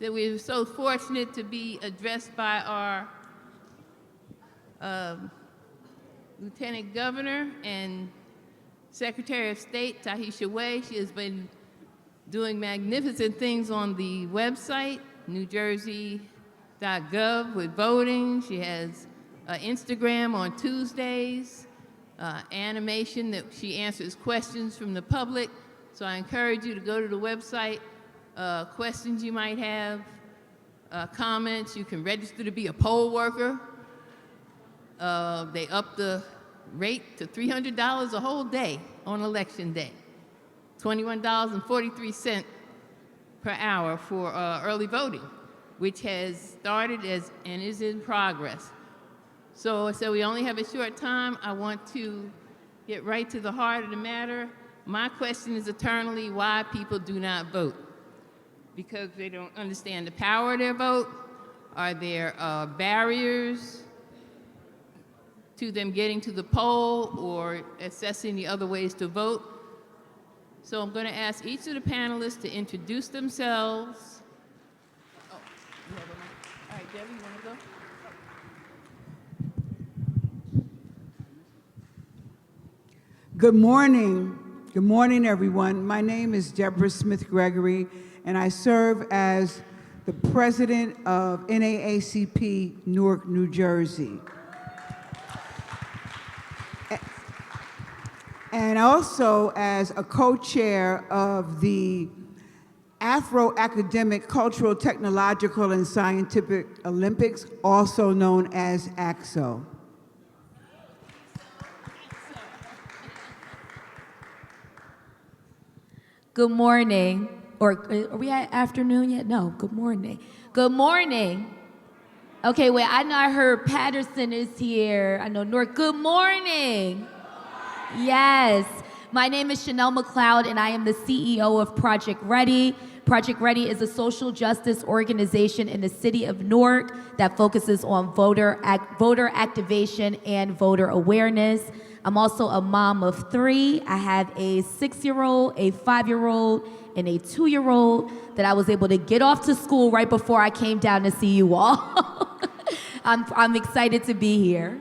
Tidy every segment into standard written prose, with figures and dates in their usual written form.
that we were so fortunate to be addressed by our Lieutenant Governor and Secretary of State, Tahisha Way. She has been doing magnificent things on the website, newjersey.gov, with voting. She has Instagram on Tuesdays, animation that she answers questions from the public. So I encourage you to go to the website, questions you might have, comments. You can register to be a poll worker. They upped the rate to $300 a whole day on election day, $21.43 per hour for early voting, which has started and is in progress. So we only have a short time. I want to get right to the heart of the matter. My question is eternally why people do not vote. Because they don't understand the power of their vote? Are there barriers to them getting to the poll or assessing the other ways to vote? So I'm going to ask each of the panelists to introduce themselves. Oh, you have a mic? All right, Debbie, you want to go? Good morning. Good morning, everyone. My name is Deborah Smith-Gregory, and I serve as the president of NAACP Newark, New Jersey. And also as a co-chair of the Afro-Academic Cultural, Technological, and Scientific Olympics, also known as ACSO. Good morning, or are we at afternoon yet? No, good morning. Good morning. Okay, wait, I know I heard Patterson is here. I know North, good morning. Yes, my name is Chanel McLeod and I am the CEO of Project Ready. Project Ready is a social justice organization in the city of Newark that focuses on voter activation and voter awareness. I'm also a mom of 3. I have a 6-year-old, a 5-year-old, and a 2-year-old that I was able to get off to school right before I came down to see you all. I'm excited to be here.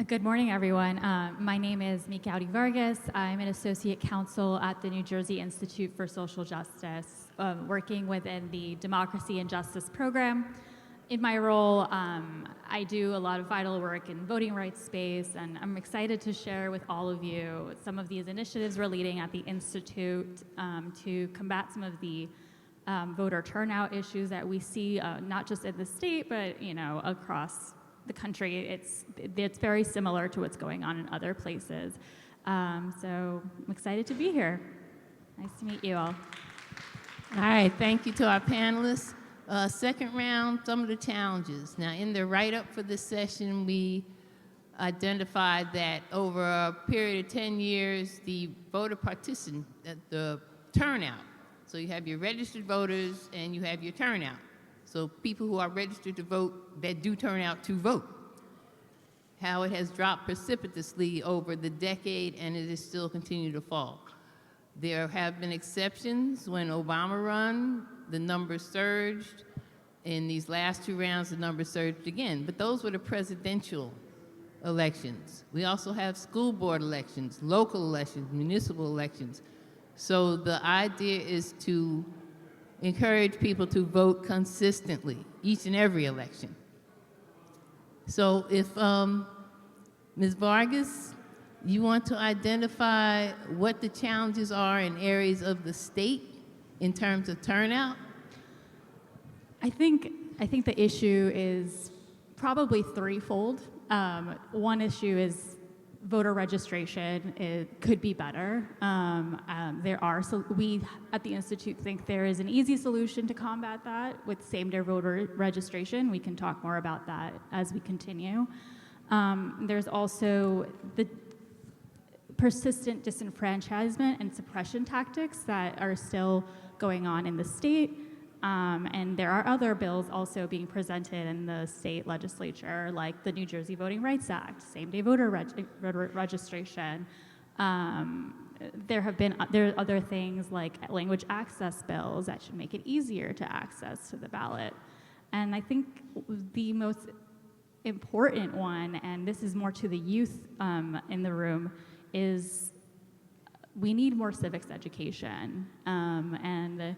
Good morning, everyone. My name is Mikaudi Vargas. I'm an associate counsel at the New Jersey Institute for Social Justice, working within the Democracy and Justice program. In my role, I do a lot of vital work in voting rights space, and I'm excited to share with all of you some of these initiatives we're leading at the Institute to combat some of the voter turnout issues that we see, not just in the state, but across the country. It's very similar to what's going on in other places. So I'm excited to be here. Nice to meet you all. All right, thank you to our panelists. Second round, some of the challenges. Now, in the write-up for this session, we identified that over a period of 10 years, the voter partition, the turnout, so you have your registered voters and you have your turnout. So people who are registered to vote that do turn out to vote. How it has dropped precipitously over the decade and it is still continuing to fall. There have been exceptions. When Obama ran, the numbers surged. In these last 2 rounds, the numbers surged again. But those were the presidential elections. We also have school board elections, local elections, municipal elections. So the idea is to encourage people to vote consistently, each and every election. So if Ms. Vargas, you want to identify what the challenges are in areas of the state in terms of turnout? I think the issue is probably threefold. One issue is voter registration. It could be better. We at the Institute think there is an easy solution to combat that with same-day voter registration. We can talk more about that as we continue. There's also the persistent disenfranchisement and suppression tactics that are still going on in the state. And there are other bills also being presented in the state legislature, like the New Jersey Voting Rights Act, same-day voter registration, there are other things like language access bills that should make it easier to access to the ballot. And I think the most important one, and this is more to the youth in the room, is we need more civics education. And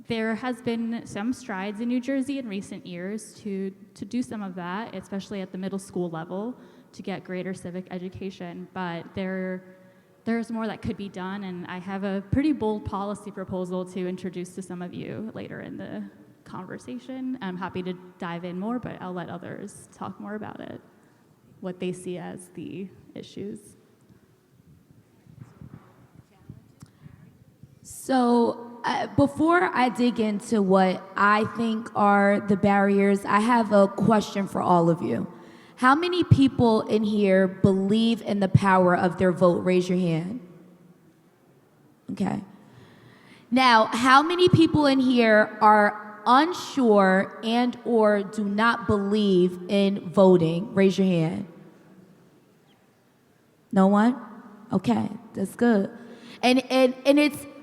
there has been some strides in New Jersey in recent years to do some of that, especially at the middle school level, to get greater civic education. But there's more that could be done, and I have a pretty bold policy proposal to introduce to some of you later in the conversation. I'm happy to dive in more, but I'll let others talk more about it, what they see as the issues. So before I dig into what I think are the barriers, I have a question for all of you. How many people in here believe in the power of their vote? Raise your hand. Okay. Now, how many people in here are unsure and or do not believe in voting? Raise your hand. No one? Okay, that's good. And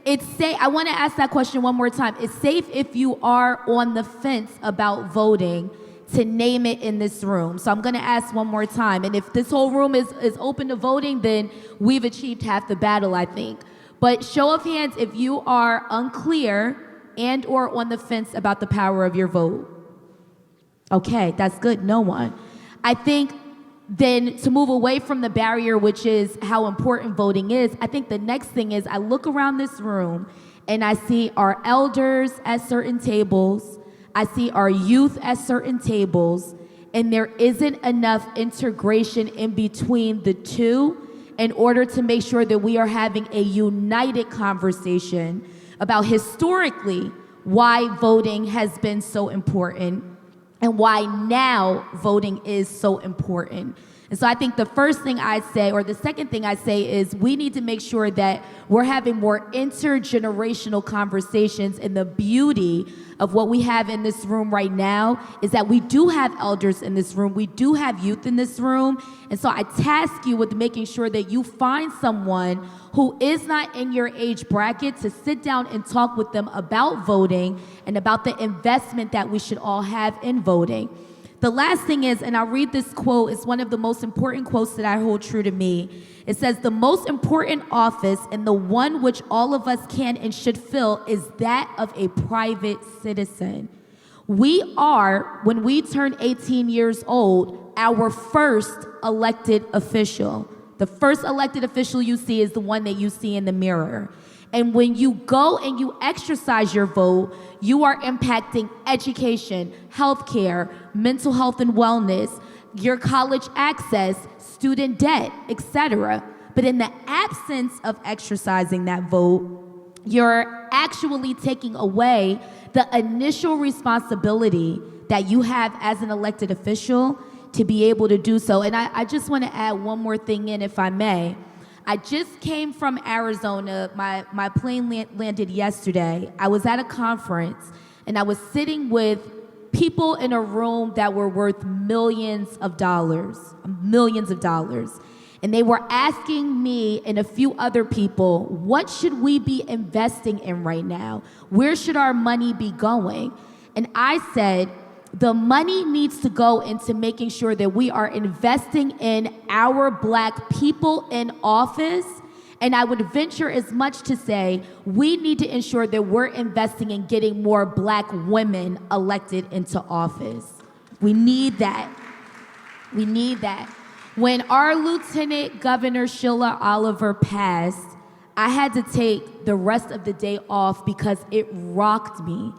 it's safe. I want to ask that question one more time. It's safe if you are on the fence about voting to name it in this room. So I'm going to ask one more time. And if this whole room is open to voting, then we've achieved half the battle, I think. But show of hands if you are unclear and or on the fence about the power of your vote. Okay, that's good. No one. I think then to move away from the barrier, which is how important voting is, I think the next thing is I look around this room and I see our elders at certain tables, I see our youth at certain tables, and there isn't enough integration in between the two in order to make sure that we are having a united conversation about historically why voting has been so important and why now voting is so important. And so I think the first thing I'd say, or the second thing I'd say, is we need to make sure that we're having more intergenerational conversations. And the beauty of what we have in this room right now is that we do have elders in this room. We do have youth in this room. And so I task you with making sure that you find someone who is not in your age bracket to sit down and talk with them about voting and about the investment that we should all have in voting. The last thing is, and I'll read this quote, it's one of the most important quotes that I hold true to me. It says, "The most important office and the one which all of us can and should fill is that of a private citizen." We are, when we turn 18 years old, our first elected official. The first elected official you see is the one that you see in the mirror. And when you go and you exercise your vote, you are impacting education, healthcare, mental health and wellness, your college access, student debt, etc. But in the absence of exercising that vote, you're actually taking away the initial responsibility that you have as an elected official to be able to do so. And I just want to add one more thing in, if I may. I just came from Arizona. My plane landed yesterday. I was at a conference, and I was sitting with people in a room that were worth millions of dollars. And they were asking me and a few other people, what should we be investing in right now? Where should our money be going? And I said, the money needs to go into making sure that we are investing in our Black people in office. And I would venture as much to say we need to ensure that we're investing in getting more Black women elected into office. We need that. We need that. When our Lieutenant Governor Sheila Oliver passed, I had to take the rest of the day off because it rocked me.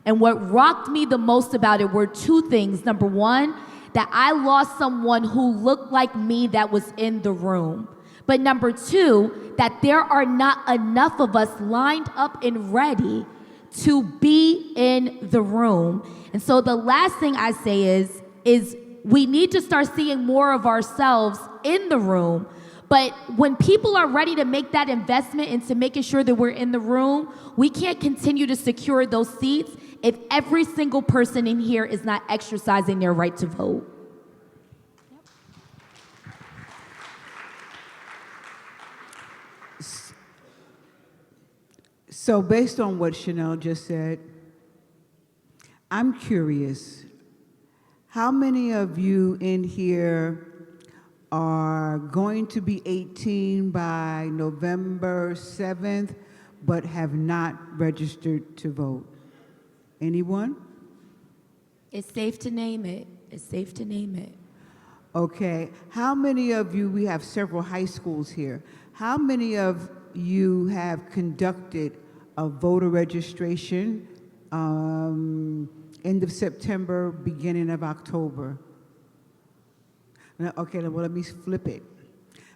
And what rocked me the most about it were two things. Number one, that I lost someone who looked like me that was in the room. But number two, that there are not enough of us lined up and ready to be in the room. And so the last thing I say is we need to start seeing more of ourselves in the room. But when people are ready to make that investment into making sure that we're in the room, we can't continue to secure those seats if every single person in here is not exercising their right to vote. So based on what Chanel just said, I'm curious, how many of you in here are going to be 18 by November 7th, but have not registered to vote? Anyone? It's safe to name it. It's safe to name it. Okay. How many of you, we have several high schools here, how many of you have conducted a voter registration end of September, beginning of October? Okay, well, let me flip it.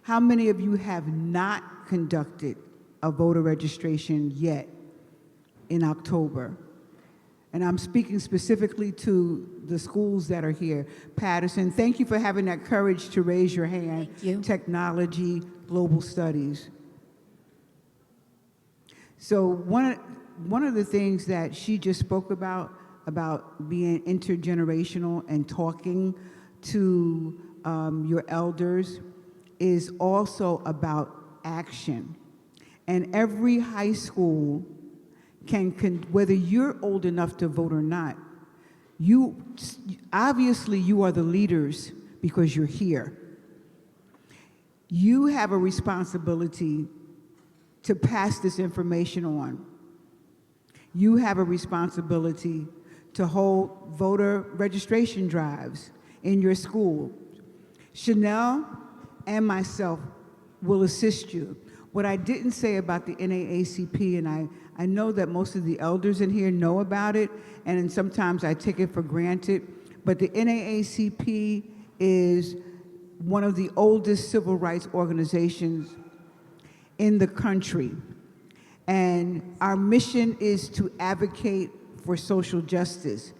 How many of you have not conducted a voter registration yet in October? And I'm speaking specifically to the schools that are here. Patterson, thank you for having that courage to raise your hand. Thank you. Technology, global studies. So one of the things that she just spoke about being intergenerational and talking to your elders, is also about action. And every high school can, whether you're old enough to vote or not, obviously you are the leaders because you're here. You have a responsibility to pass this information on. You have a responsibility to hold voter registration drives in your school. Chanel and myself will assist you. What I didn't say about the NAACP, and I know that most of the elders in here know about it, and sometimes I take it for granted, but the NAACP is one of the oldest civil rights organizations in the country. And our mission is to advocate for social justice.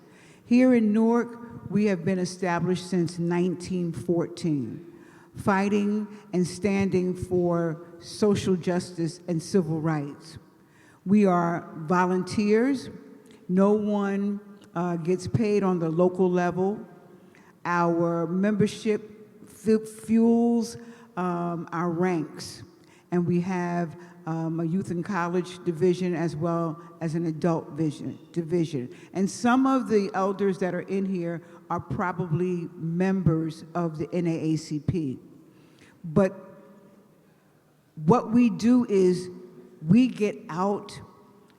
Here in Newark, we have been established since 1914, fighting and standing for social justice and civil rights. We are volunteers. No one gets paid on the local level. Our membership fuels our ranks. And we have a youth and college division as well as an adult division. And some of the elders that are in here are probably members of the NAACP. But what we do is we get out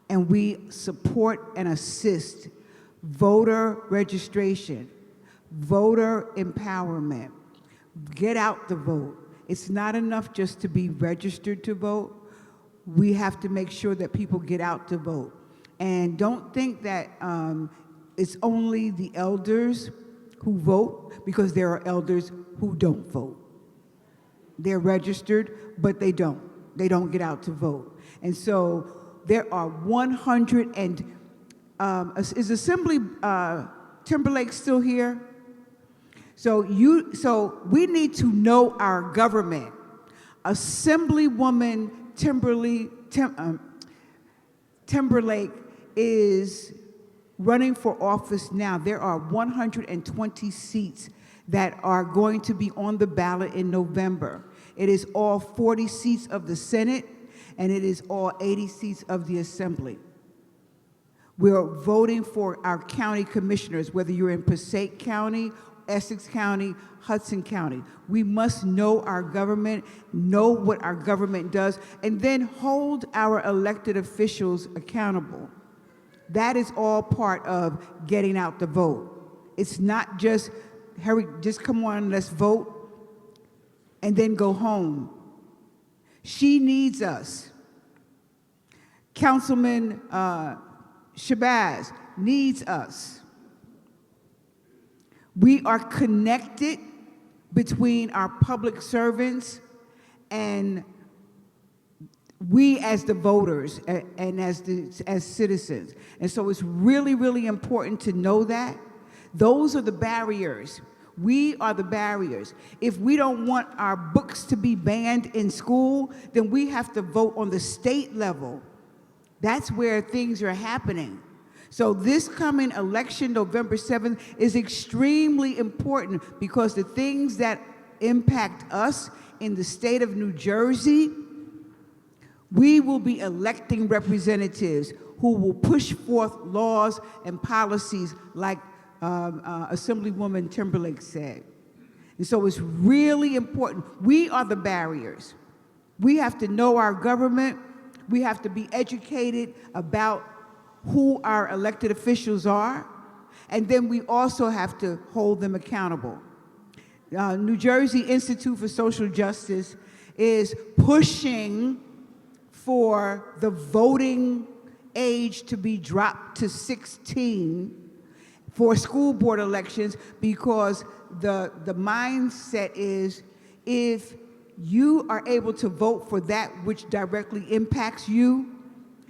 and we support and assist voter registration, voter empowerment. Get out the vote. It's not enough just to be registered to vote. We have to make sure that people get out to vote. And don't think that it's only the elders who vote, because there are elders who don't vote. They're registered, but they don't. They don't get out to vote. And so there are 100 and, is Assembly Timberlake still here? So we need to know our government. Assemblywoman Timberlake is running for office now. There are 120 seats that are going to be on the ballot in November. It is all 40 seats of the Senate, and it is all 80 seats of the Assembly. We're voting for our county commissioners, whether you're in Passaic County, Essex County, Hudson County. We must know our government, know what our government does, and then hold our elected officials accountable. That is all part of getting out the vote. It's not just, Harry, just come on, let's vote, and then go home. She needs us. Councilman Shabazz needs us. We are connected between our public servants and we as the voters and as citizens. And so it's really, really important to know that. Those are the barriers. We are the barriers. If we don't want our books to be banned in school, then we have to vote on the state level. That's where things are happening. So this coming election, November 7th, is extremely important because the things that impact us in the state of New Jersey, We will be electing representatives who will push forth laws and policies like Assemblywoman Timberlake said. And so it's really important. We are the barriers. We have to know our government. We have to be educated about who our elected officials are. And then we also have to hold them accountable. New Jersey Institute for Social Justice is pushing for the voting age to be dropped to 16 for school board elections, because the mindset is, if you are able to vote for that which directly impacts you,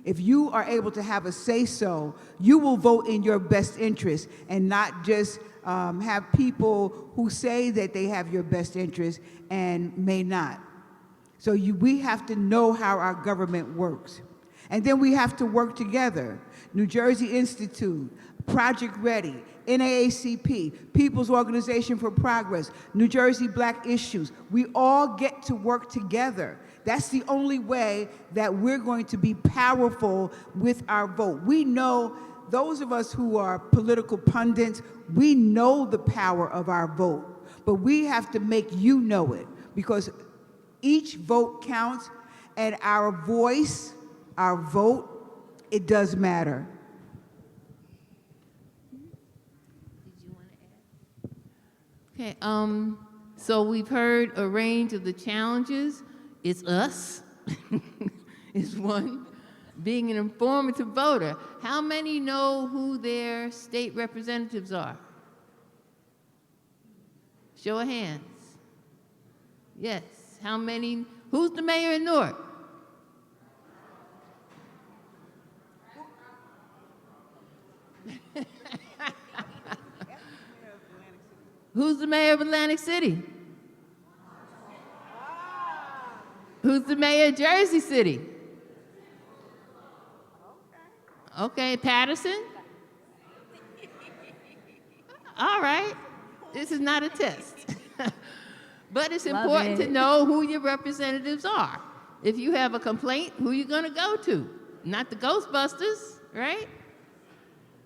if you are able to have a say-so, you will vote in your best interest and not just have people who say that they have your best interest and may not. So we have to know how our government works. And then we have to work together. New Jersey Institute, Project Ready, NAACP, People's Organization for Progress, New Jersey Black Issues. We all get to work together. That's the only way that we're going to be powerful with our vote. We know, those of us who are political pundits, we know the power of our vote, but we have to make you know it, because each vote counts, and our voice, our vote, it does matter. Did you want to add? Okay, so we've heard a range of the challenges. It's us, is one. Being an informative voter. How many know who their state representatives are? Show of hands. Yes. How many? Who's the mayor in Newark? Who's the mayor of Atlantic City? Who's the mayor of Jersey City? Okay, Patterson? All right. This is not a test. But it's Love important it. to know who your representatives are. If you have a complaint, who are you going to go to? Not the Ghostbusters, right?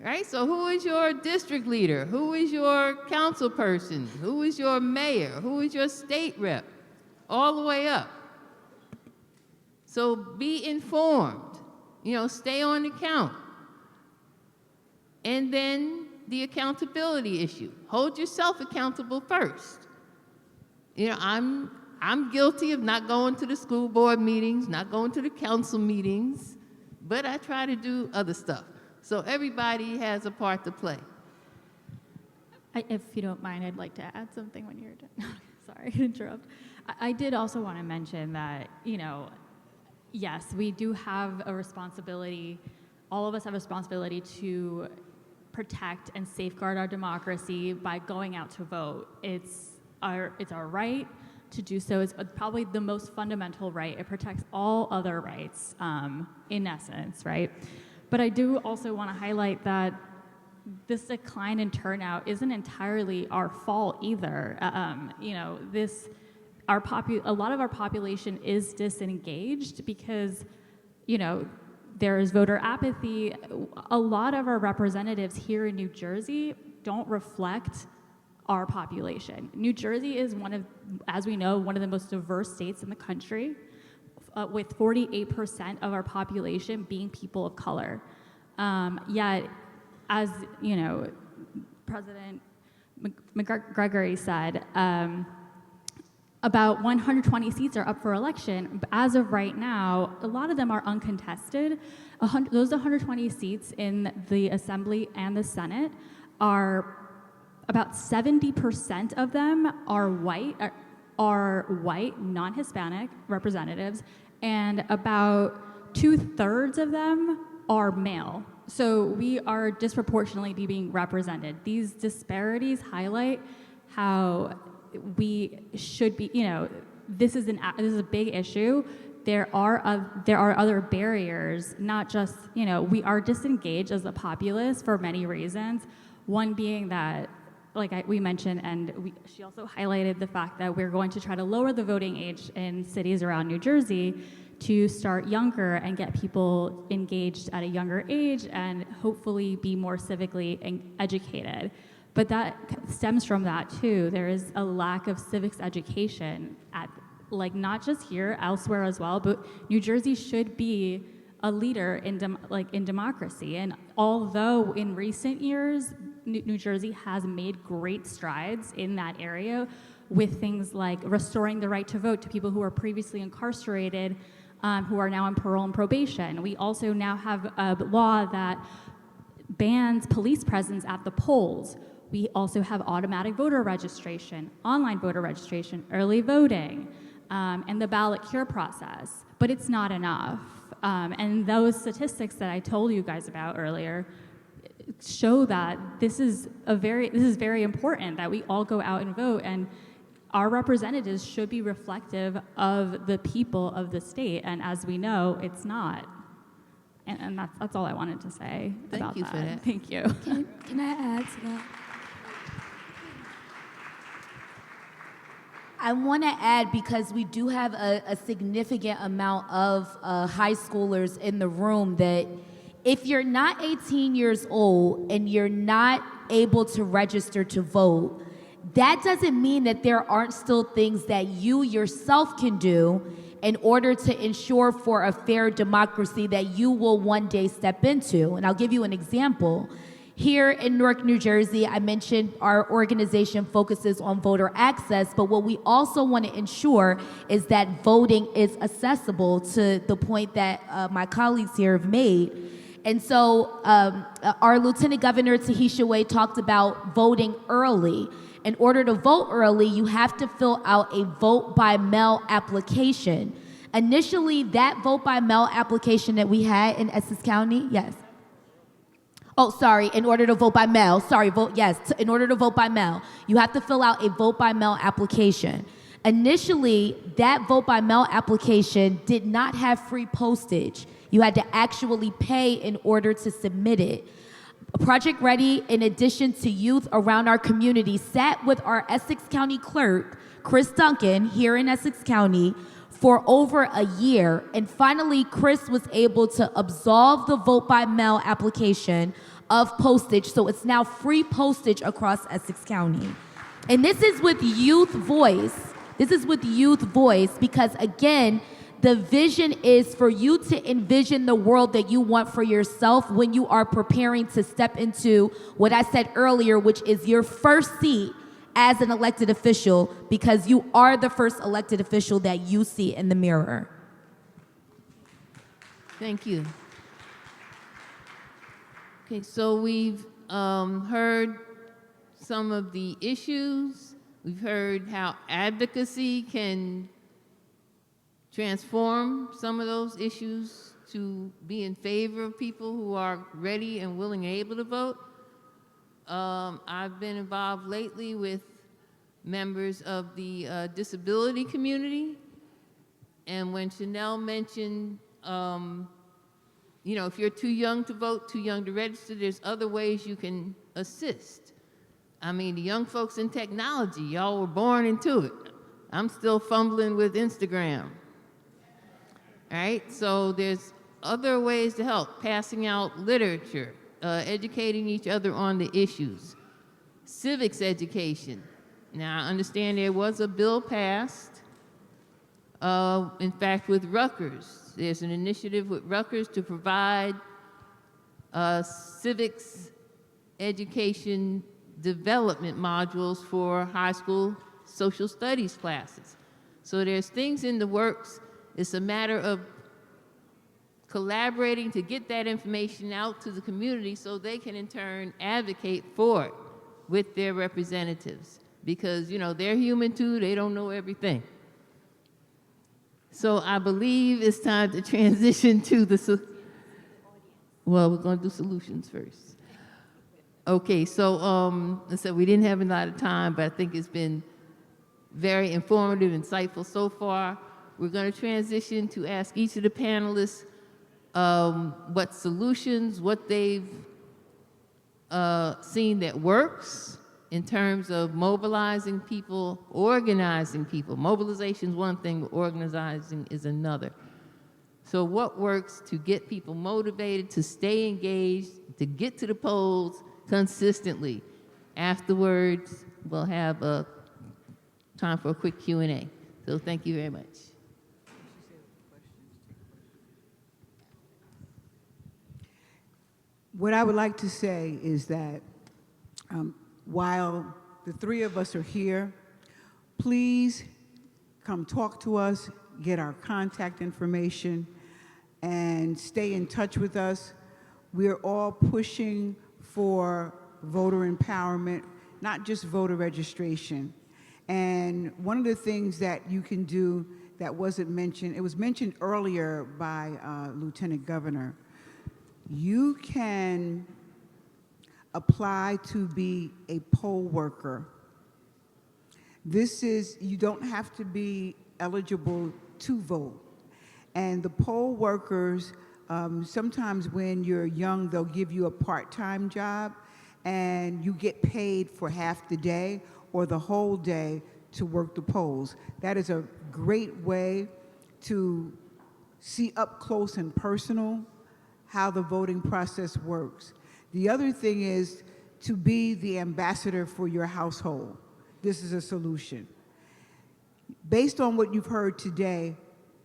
Right? So who is your district leader? Who is your council person? Who is your mayor? Who is your state rep? All the way up. So be informed. Stay on the count. And then the accountability issue. Hold yourself accountable first. I'm guilty of not going to the school board meetings, not going to the council meetings, but I try to do other stuff. So everybody has a part to play. If you don't mind, I'd like to add something when you're done. Sorry to interrupt. I did also want to mention that, yes, we do have a responsibility, all of us have a responsibility to protect and safeguard our democracy by going out to vote. It's our right to do so. It's probably the most fundamental right. It protects all other rights, in essence, right? But I do also want to highlight that this decline in turnout isn't entirely our fault either. A lot of our population is disengaged because, there is voter apathy. A lot of our representatives here in New Jersey don't reflect our population. New Jersey is as we know, one of the most diverse states in the country, with 48% of our population being people of color. Yet, as President McGregory said, about 120 seats are up for election. As of right now, a lot of them are uncontested. Those 120 seats in the Assembly and the Senate are about 70% of them are white, non-Hispanic representatives, and about 2/3 of them are male. So we are disproportionately being represented. These disparities highlight how we should be, this is a big issue. There are other barriers, not just, we are disengaged as a populace for many reasons. One being that, we mentioned, and she also highlighted the fact that we're going to try to lower the voting age in cities around New Jersey to start younger and get people engaged at a younger age and hopefully be more civically educated. But that stems from that too. There is a lack of civics education at, like, not just here, elsewhere as well, but New Jersey should be a leader in democracy. And although in recent years, New Jersey has made great strides in that area with things like restoring the right to vote to people who were previously incarcerated, who are now on parole and probation. We also now have a law that bans police presence at the polls. We also have automatic voter registration, online voter registration, early voting, and the ballot cure process. But it's not enough. And those statistics that I told you guys about earlier show that this is very important, that we all go out and vote, and our representatives should be reflective of the people of the state. And as we know, it's not. And that's all I wanted to say about that. Thank you for that. Thank you. Can I add to that? I want to add, because we do have a significant amount of high schoolers in the room, that if you're not 18 years old and you're not able to register to vote, that doesn't mean that there aren't still things that you yourself can do in order to ensure for a fair democracy that you will one day step into. And I'll give you an example. Here in Newark, New Jersey, I mentioned our organization focuses on voter access, but what we also want to ensure is that voting is accessible, to the point that my colleagues here have made. And so our Lieutenant Governor Tahisha Way talked about voting early. In order to vote early, you have to fill out a vote by mail application. Initially, that vote by mail application that we had in Essex County, yes. Oh, sorry, in order to vote by mail, in order to vote by mail, you have to fill out a vote by mail application. Initially, that vote by mail application did not have free postage. You had to actually pay in order to submit it. Project Ready, in addition to youth around our community, sat with our Essex County clerk, Chris Duncan, here in Essex County, for over a year, and finally Chris was able to absolve the vote by mail application of postage, so it's now free postage across Essex County. And this is with youth voice. Because again, the vision is for you to envision the world that you want for yourself when you are preparing to step into what I said earlier, which is your first seat as an elected official, because you are the first elected official that you see in the mirror. Thank you. Okay, so we've heard some of the issues. We've heard how advocacy can transform some of those issues to be in favor of people who are ready and willing and able to vote. I've been involved lately with members of the disability community, and when Chanel mentioned, if you're too young to vote, too young to register, there's other ways you can assist. I mean, the young folks in technology, y'all were born into it. I'm still fumbling with Instagram. All right, so there's other ways to help, passing out literature, educating each other on the issues. Civics education. Now, I understand there was a bill passed, in fact, with Rutgers. There's an initiative with Rutgers to provide civics education development modules for high school social studies classes. So there's things in the works. It's a matter of collaborating to get that information out to the community so they can in turn advocate for it with their representatives. Because, they're human too, they don't know everything. So I believe it's time to transition to we're going to do solutions first. Okay, so we didn't have a lot of time, but I think it's been very informative, insightful so far. We're going to transition to ask each of the panelists what solutions, what they've seen that works in terms of mobilizing people, organizing people. Mobilization is one thing, but organizing is another. So what works to get people motivated, to stay engaged, to get to the polls consistently? Afterwards, we'll have time for a quick Q&A. So thank you very much. What I would like to say is that while the three of us are here, please come talk to us, get our contact information, and stay in touch with us. We're all pushing for voter empowerment, not just voter registration. And one of the things that you can do that wasn't mentioned, it was mentioned earlier by Lieutenant Governor. You can apply to be a poll worker. This is, you don't have to be eligible to vote. And the poll workers, sometimes when you're young, they'll give you a part-time job and you get paid for half the day or the whole day to work the polls. That is a great way to see up close and personal how the voting process works. The other thing is to be the ambassador for your household. This is a solution. Based on what you've heard today,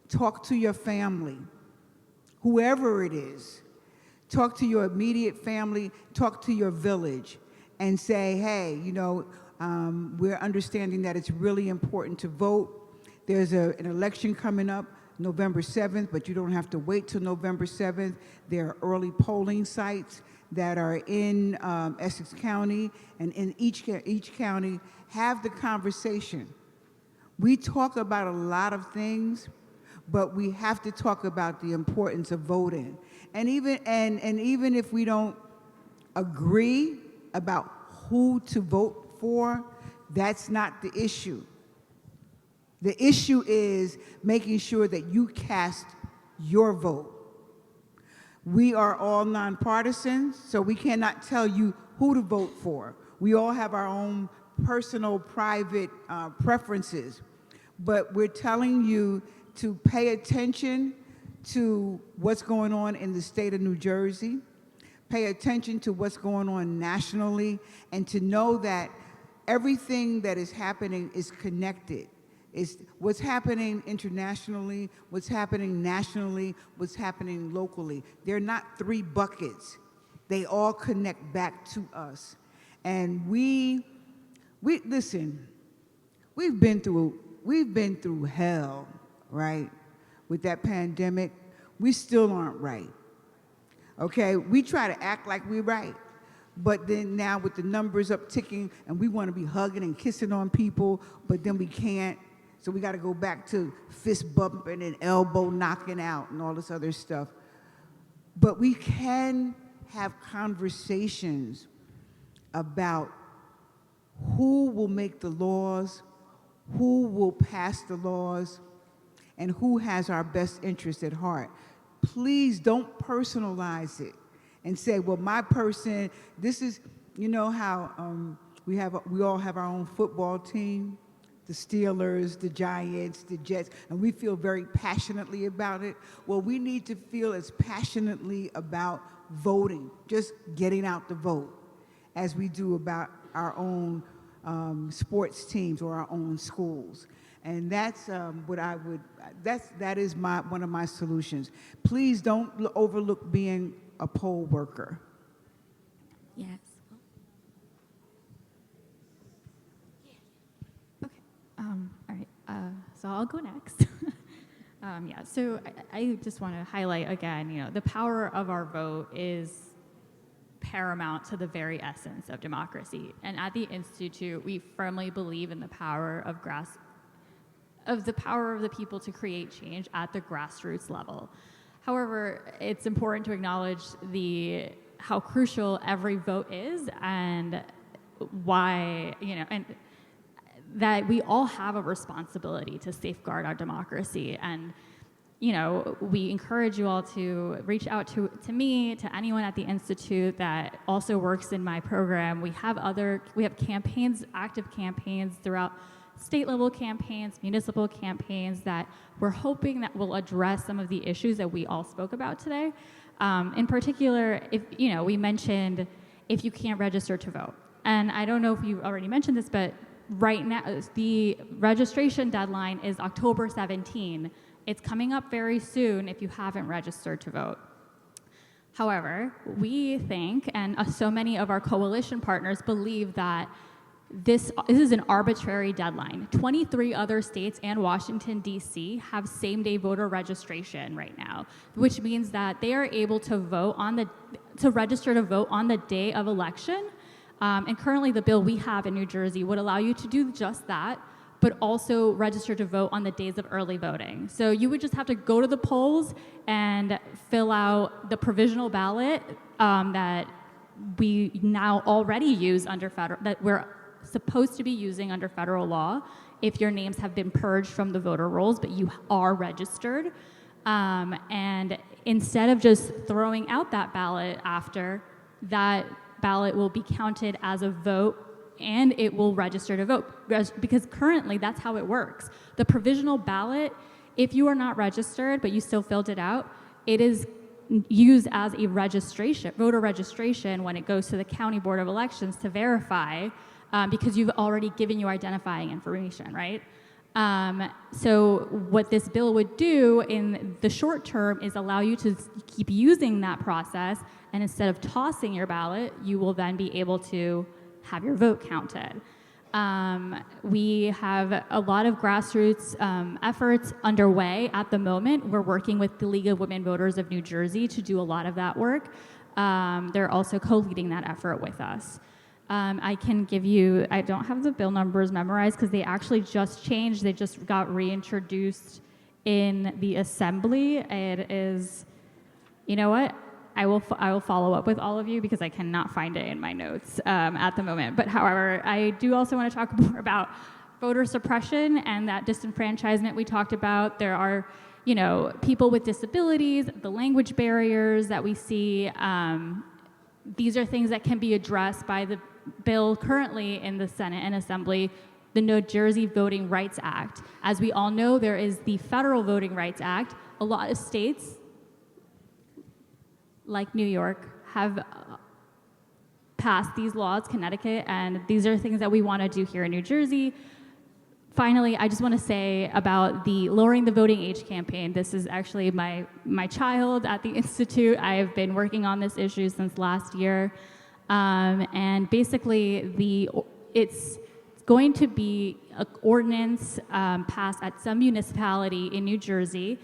talk to your family, whoever it is. Talk to your immediate family, talk to your village, and say, hey, you know, we're understanding that it's really important to vote. There's an election coming up November 7th, but you don't have to wait till November 7th. There are early polling sites that are in Essex County, and in each county. Have the conversation. We talk about a lot of things, but we have to talk about the importance of voting. And even if we don't agree about who to vote for, that's not the issue. The issue is making sure that you cast your vote. We are all nonpartisan, so we cannot tell you who to vote for. We all have our own personal, private preferences, but we're telling you to pay attention to what's going on in the state of New Jersey, pay attention to what's going on nationally, and to know that everything that is happening is connected. It's what's happening internationally, what's happening nationally, what's happening locally. They're not three buckets. They all connect back to us. And we listen, we've been through hell, right? With that pandemic, we still aren't right. Okay, we try to act like we're right. But then now with the numbers upticking and we want to be hugging and kissing on people, but then we can't. So we got to go back to fist bumping and elbow knocking out and all this other stuff. But we can have conversations about who will make the laws, who will pass the laws, and who has our best interest at heart. Please don't personalize it and say, well, my person, this is, you know how we all have our own football team, the Steelers, the Giants, the Jets, and we feel very passionately about it. Well, we need to feel as passionately about voting, just getting out the vote, as we do about our own sports teams or our own schools. And that's that is one of my solutions. Please don't overlook being a poll worker. Yes. Okay. All right. So I'll go next. Yeah. So I just want to highlight again, you know, the power of our vote is paramount to the very essence of democracy. And at the Institute, we firmly believe in the power of the people to create change at the grassroots level. However, it's important to acknowledge how crucial every vote is, and why, you know, and that we all have a responsibility to safeguard our democracy. And, you know, we encourage you all to reach out to me, to anyone at the Institute that also works in my program. We have campaigns, active campaigns throughout state level campaigns, municipal campaigns that we're hoping that will address some of the issues that we all spoke about today. In particular, if we mentioned if you can't register to vote. And I don't know if you already mentioned this, but right now the registration deadline is October 17. It's coming up very soon if you haven't registered to vote. However, we think, and so many of our coalition partners believe that this is an arbitrary deadline. 23 other states and Washington, D.C. have same-day voter registration right now, which means that they are able to register to vote on the day of election. And currently the bill we have in New Jersey would allow you to do just that, but also register to vote on the days of early voting. So you would just have to go to the polls and fill out the provisional ballot that we now already use under that we're supposed to be using under federal law if your names have been purged from the voter rolls, but you are registered. And instead of just throwing out that ballot after, that ballot will be counted as a vote and it will register to vote. Because currently that's how it works. The provisional ballot, if you are not registered but you still filled it out, it is used as a registration, voter registration, when it goes to the County Board of Elections to verify, because you've already given your identifying information, right? So what this bill would do in the short term is allow you to keep using that process, and instead of tossing your ballot, you will then be able to have your vote counted. We have a lot of grassroots efforts underway at the moment. We're working with the League of Women Voters of New Jersey to do a lot of that work. They're also co-leading that effort with us. I can give you, I don't have the bill numbers memorized because they actually just changed. They just got reintroduced in the assembly. It is, you know what? I will follow up with all of you because I cannot find it in my notes at the moment. But however, I do also want to talk more about voter suppression and that disenfranchisement we talked about. There are, people with disabilities, the language barriers that we see. These are things that can be addressed by the bill currently in the Senate and Assembly, the New Jersey Voting Rights Act. As we all know, there is the Federal Voting Rights Act. A lot of states, like New York, have passed these laws, Connecticut, and these are things that we want to do here in New Jersey. Finally, I just want to say about the Lowering the Voting Age campaign. This is actually my child at the Institute. I have been working on this issue since last year. And basically, it's going to be an ordinance passed at some municipality in New Jersey.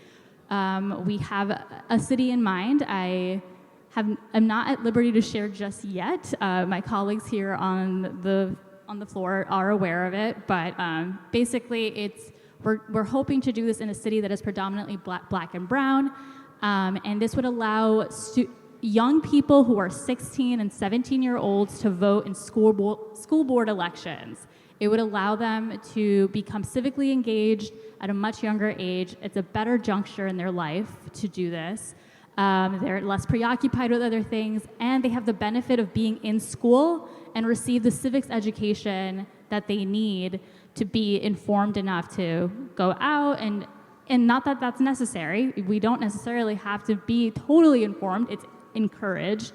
We have a city in mind. I'm not at liberty to share just yet. My colleagues here on the floor are aware of it, but basically we're hoping to do this in a city that is predominantly black and brown, and this would allow young people who are 16 and 17-year-olds to vote in school board elections. It would allow them to become civically engaged at a much younger age. It's a better juncture in their life to do this. They're less preoccupied with other things, and they have the benefit of being in school and receive the civics education that they need to be informed enough to go out, and not that that's necessary. We don't necessarily have to be totally informed. It's encouraged,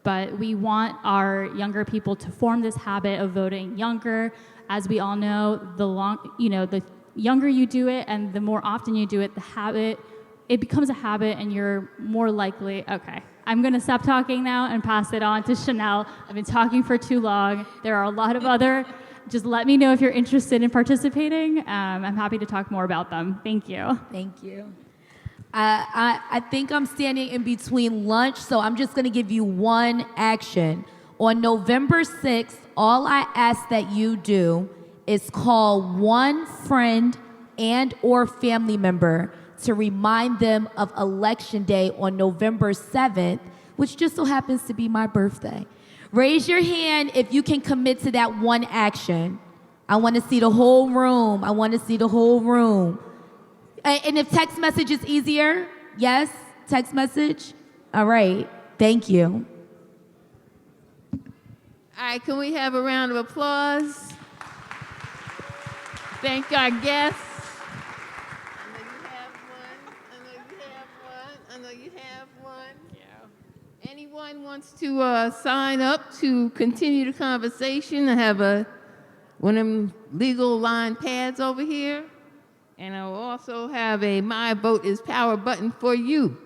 but we want our younger people to form this habit of voting younger. As we all know, the younger you do it and the more often you do it, it becomes a habit, and you're more likely. Okay, I'm gonna stop talking now and pass it on to Chanel. I've been talking for too long. There are a lot of other, just let me know if you're interested in participating. I'm happy to talk more about them. Thank you. Thank you. I think I'm standing in between lunch, so I'm just gonna give you one action. On November 6th, all I ask that you do is call one friend and or family member to remind them of Election Day on November 7th, which just so happens to be my birthday. Raise your hand if you can commit to that one action. I want to see the whole room. I want to see the whole room. And if text message is easier, yes, text message. All right, thank you. All right, can we have a round of applause? Thank our guests. I know you have one. I know you have one. Yeah. Anyone wants to sign up to continue the conversation? I have one of them legal line pads over here. And I will also have a My Vote is Power button for you.